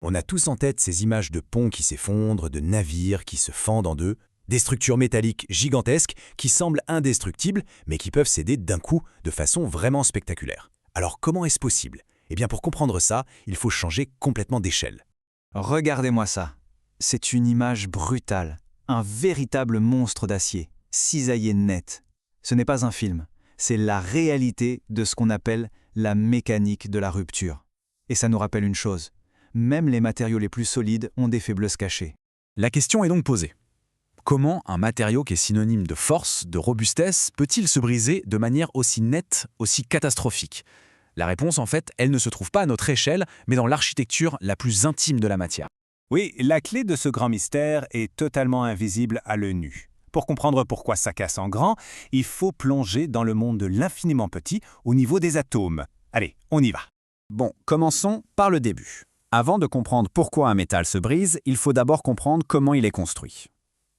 On a tous en tête ces images de ponts qui s'effondrent, de navires qui se fendent en deux, des structures métalliques gigantesques qui semblent indestructibles, mais qui peuvent céder d'un coup de façon vraiment spectaculaire. Alors comment est-ce possible? Eh bien pour comprendre ça, il faut changer complètement d'échelle. Regardez-moi ça. C'est une image brutale. Un véritable monstre d'acier, cisaillé net. Ce n'est pas un film, c'est la réalité de ce qu'on appelle la mécanique de la rupture. Et ça nous rappelle une chose, même les matériaux les plus solides ont des faiblesses cachées. La question est donc posée. Comment un matériau qui est synonyme de force, de robustesse, peut-il se briser de manière aussi nette, aussi catastrophique? La réponse, en fait, elle ne se trouve pas à notre échelle, mais dans l'architecture la plus intime de la matière. Oui, la clé de ce grand mystère est totalement invisible à l'œil nu. Pour comprendre pourquoi ça casse en grand, il faut plonger dans le monde de l'infiniment petit au niveau des atomes. Allez, on y va. Bon, commençons par le début. Avant de comprendre pourquoi un métal se brise, il faut d'abord comprendre comment il est construit.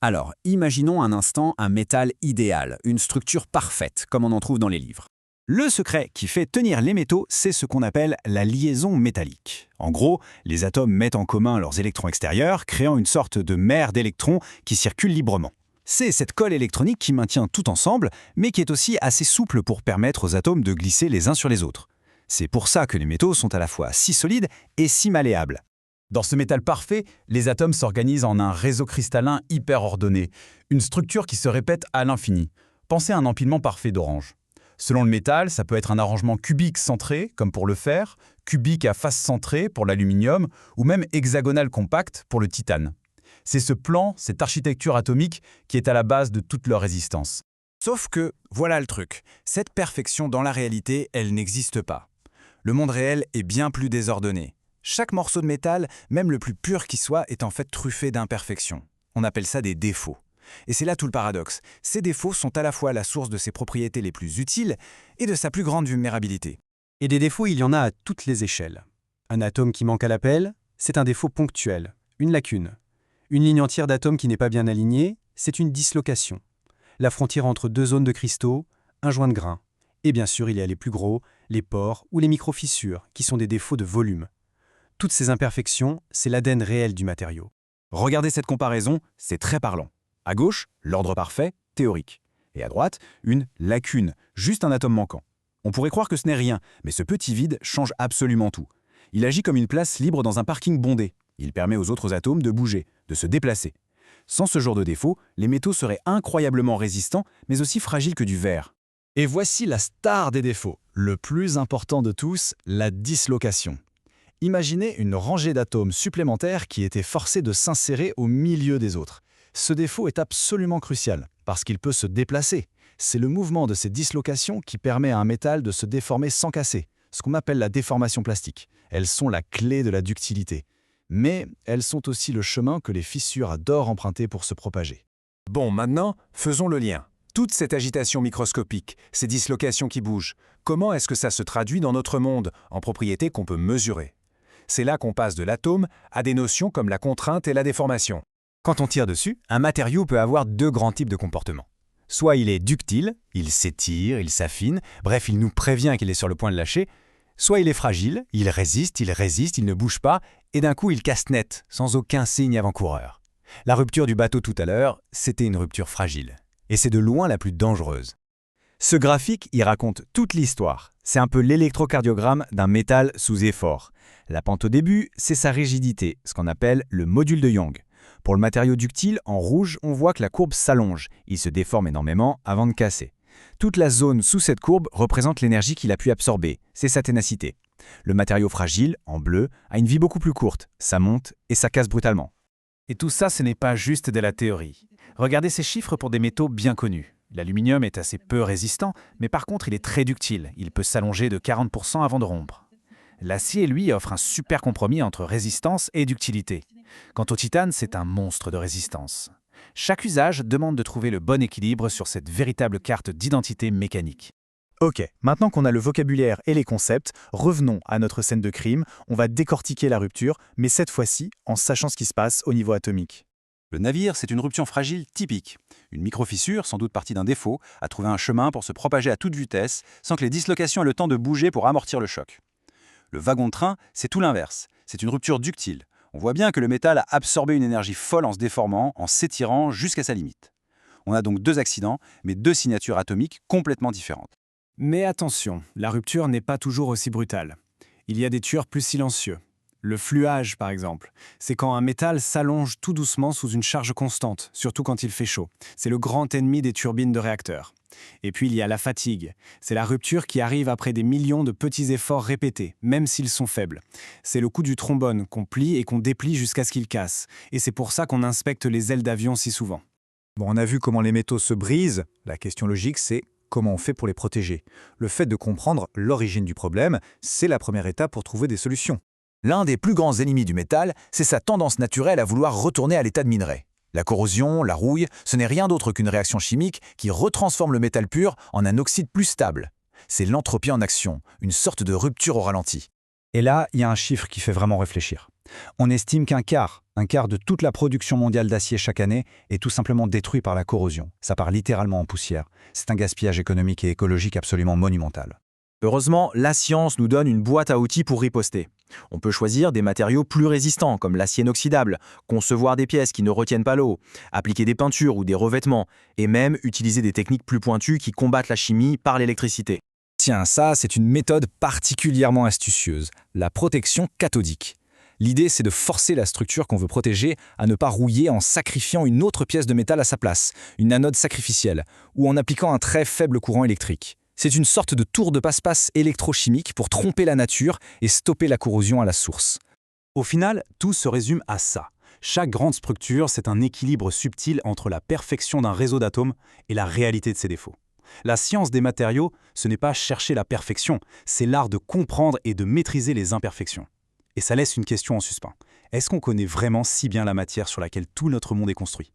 Alors, imaginons un instant un métal idéal, une structure parfaite, comme on en trouve dans les livres. Le secret qui fait tenir les métaux, c'est ce qu'on appelle la liaison métallique. En gros, les atomes mettent en commun leurs électrons extérieurs, créant une sorte de mer d'électrons qui circule librement. C'est cette colle électronique qui maintient tout ensemble, mais qui est aussi assez souple pour permettre aux atomes de glisser les uns sur les autres. C'est pour ça que les métaux sont à la fois si solides et si malléables. Dans ce métal parfait, les atomes s'organisent en un réseau cristallin hyper ordonné, une structure qui se répète à l'infini. Pensez à un empilement parfait d'orange. Selon le métal, ça peut être un arrangement cubique centré, comme pour le fer, cubique à face centrée pour l'aluminium, ou même hexagonal compact pour le titane. C'est ce plan, cette architecture atomique qui est à la base de toute leur résistance. Sauf que, voilà le truc, cette perfection dans la réalité, elle n'existe pas. Le monde réel est bien plus désordonné. Chaque morceau de métal, même le plus pur qui soit, est en fait truffé d'imperfections. On appelle ça des défauts. Et c'est là tout le paradoxe. Ces défauts sont à la fois la source de ses propriétés les plus utiles et de sa plus grande vulnérabilité. Et des défauts, il y en a à toutes les échelles. Un atome qui manque à l'appel, c'est un défaut ponctuel, une lacune. Une ligne entière d'atomes qui n'est pas bien alignée, c'est une dislocation. La frontière entre deux zones de cristaux, un joint de grains. Et bien sûr, il y a les plus gros, les pores ou les micro-fissures, qui sont des défauts de volume. Toutes ces imperfections, c'est l'ADN réel du matériau. Regardez cette comparaison, c'est très parlant. À gauche, l'ordre parfait, théorique. Et à droite, une lacune, juste un atome manquant. On pourrait croire que ce n'est rien, mais ce petit vide change absolument tout. Il agit comme une place libre dans un parking bondé. Il permet aux autres atomes de bouger, de se déplacer. Sans ce genre de défaut, les métaux seraient incroyablement résistants, mais aussi fragiles que du verre. Et voici la star des défauts, le plus important de tous, la dislocation. Imaginez une rangée d'atomes supplémentaires qui étaient forcés de s'insérer au milieu des autres. Ce défaut est absolument crucial, parce qu'il peut se déplacer. C'est le mouvement de ces dislocations qui permet à un métal de se déformer sans casser, ce qu'on appelle la déformation plastique. Elles sont la clé de la ductilité. Mais elles sont aussi le chemin que les fissures adorent emprunter pour se propager. Bon, maintenant, faisons le lien. Toute cette agitation microscopique, ces dislocations qui bougent, comment est-ce que ça se traduit dans notre monde, en propriétés qu'on peut mesurer? C'est là qu'on passe de l'atome à des notions comme la contrainte et la déformation. Quand on tire dessus, un matériau peut avoir deux grands types de comportements. Soit il est ductile, il s'étire, il s'affine, bref, il nous prévient qu'il est sur le point de lâcher. Soit il est fragile, il résiste, il ne bouge pas, et d'un coup il casse net, sans aucun signe avant-coureur. La rupture du bateau tout à l'heure, c'était une rupture fragile. Et c'est de loin la plus dangereuse. Ce graphique y raconte toute l'histoire. C'est un peu l'électrocardiogramme d'un métal sous effort. La pente au début, c'est sa rigidité, ce qu'on appelle le module de Young. Pour le matériau ductile, en rouge, on voit que la courbe s'allonge. Il se déforme énormément avant de casser. Toute la zone sous cette courbe représente l'énergie qu'il a pu absorber. C'est sa ténacité. Le matériau fragile, en bleu, a une vie beaucoup plus courte. Ça monte et ça casse brutalement. Et tout ça, ce n'est pas juste de la théorie. Regardez ces chiffres pour des métaux bien connus. L'aluminium est assez peu résistant, mais par contre, il est très ductile. Il peut s'allonger de 40% avant de rompre. L'acier, lui, offre un super compromis entre résistance et ductilité. Quant au titane, c'est un monstre de résistance. Chaque usage demande de trouver le bon équilibre sur cette véritable carte d'identité mécanique. Ok, maintenant qu'on a le vocabulaire et les concepts, revenons à notre scène de crime. On va décortiquer la rupture, mais cette fois-ci en sachant ce qui se passe au niveau atomique. Le navire, c'est une rupture fragile typique. Une microfissure, sans doute partie d'un défaut, a trouvé un chemin pour se propager à toute vitesse, sans que les dislocations aient le temps de bouger pour amortir le choc. Le wagon de train, c'est tout l'inverse. C'est une rupture ductile. On voit bien que le métal a absorbé une énergie folle en se déformant, en s'étirant jusqu'à sa limite. On a donc deux accidents, mais deux signatures atomiques complètement différentes. Mais attention, la rupture n'est pas toujours aussi brutale. Il y a des tueurs plus silencieux. Le fluage, par exemple, c'est quand un métal s'allonge tout doucement sous une charge constante, surtout quand il fait chaud. C'est le grand ennemi des turbines de réacteurs. Et puis il y a la fatigue. C'est la rupture qui arrive après des millions de petits efforts répétés, même s'ils sont faibles. C'est le coup du trombone qu'on plie et qu'on déplie jusqu'à ce qu'il casse. Et c'est pour ça qu'on inspecte les ailes d'avion si souvent. Bon, on a vu comment les métaux se brisent. La question logique, c'est comment on fait pour les protéger. Le fait de comprendre l'origine du problème, c'est la première étape pour trouver des solutions. L'un des plus grands ennemis du métal, c'est sa tendance naturelle à vouloir retourner à l'état de minerai. La corrosion, la rouille, ce n'est rien d'autre qu'une réaction chimique qui retransforme le métal pur en un oxyde plus stable. C'est l'entropie en action, une sorte de rupture au ralenti. Et là, il y a un chiffre qui fait vraiment réfléchir. On estime qu'un quart de toute la production mondiale d'acier chaque année est tout simplement détruit par la corrosion. Ça part littéralement en poussière. C'est un gaspillage économique et écologique absolument monumental. Heureusement, la science nous donne une boîte à outils pour riposter. On peut choisir des matériaux plus résistants, comme l'acier inoxydable, concevoir des pièces qui ne retiennent pas l'eau, appliquer des peintures ou des revêtements, et même utiliser des techniques plus pointues qui combattent la chimie par l'électricité. Tiens, ça, c'est une méthode particulièrement astucieuse, la protection cathodique. L'idée, c'est de forcer la structure qu'on veut protéger à ne pas rouiller en sacrifiant une autre pièce de métal à sa place, une anode sacrificielle, ou en appliquant un très faible courant électrique. C'est une sorte de tour de passe-passe électrochimique pour tromper la nature et stopper la corrosion à la source. Au final, tout se résume à ça. Chaque grande structure, c'est un équilibre subtil entre la perfection d'un réseau d'atomes et la réalité de ses défauts. La science des matériaux, ce n'est pas chercher la perfection, c'est l'art de comprendre et de maîtriser les imperfections. Et ça laisse une question en suspens. Est-ce qu'on connaît vraiment si bien la matière sur laquelle tout notre monde est construit ?